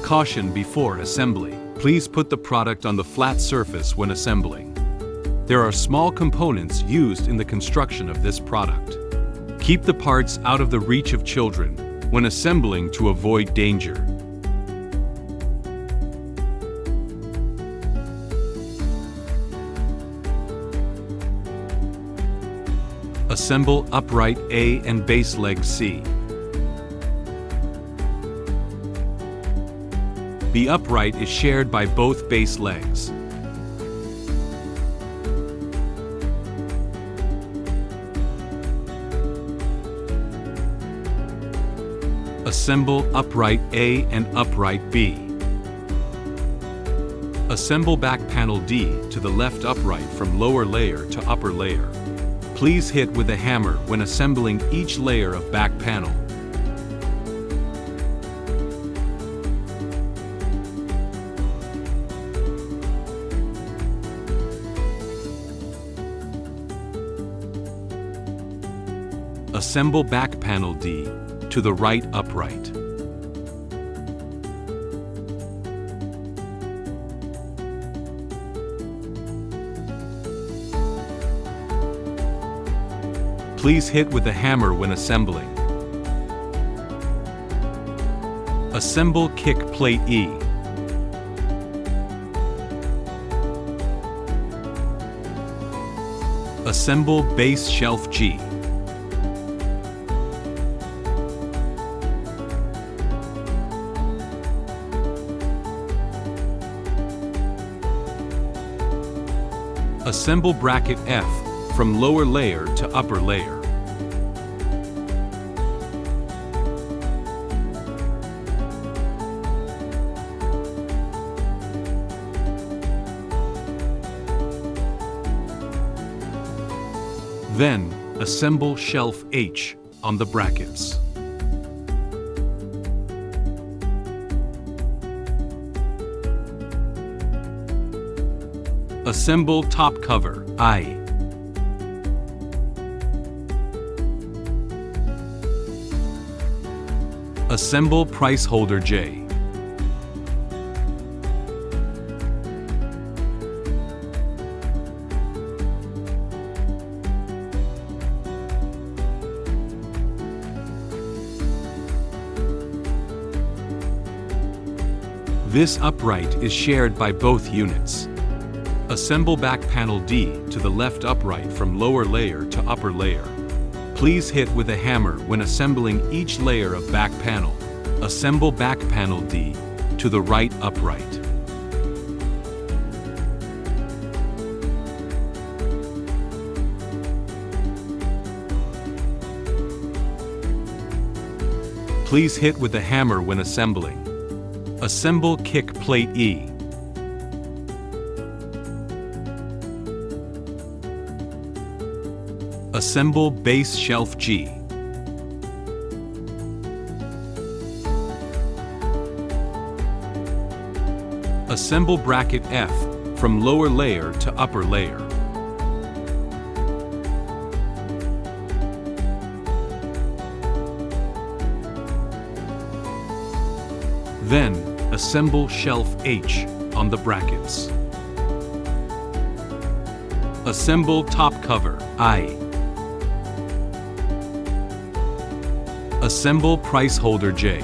Caution before assembly. Please put the product on the flat surface when assembling. There are small components used in the construction of this product. Keep the parts out of the reach of children when assembling to avoid danger. Assemble upright A and base leg C. The upright is shared by both base legs. Assemble upright A and upright B. Assemble back panel D to the left upright from lower layer to upper layer. Please hit with a hammer when assembling each layer of back panel. Assemble back panel D to the right upright. Please hit with the hammer when assembling. Assemble kick plate E. Assemble base shelf G. Assemble bracket F from lower layer to upper layer. Then, assemble shelf H on the brackets. Assemble top cover I. Assemble price holder J. This upright is shared by both units. Assemble back panel D to the left upright from lower layer to upper layer. Please hit with a hammer when assembling each layer of back panel. Assemble back panel D to the right upright. Please hit with the hammer when assembling. Assemble kick plate E. Assemble base shelf G. Assemble bracket F from lower layer to upper layer. Then, assemble shelf H on the brackets. Assemble top cover I. Assemble price holder J.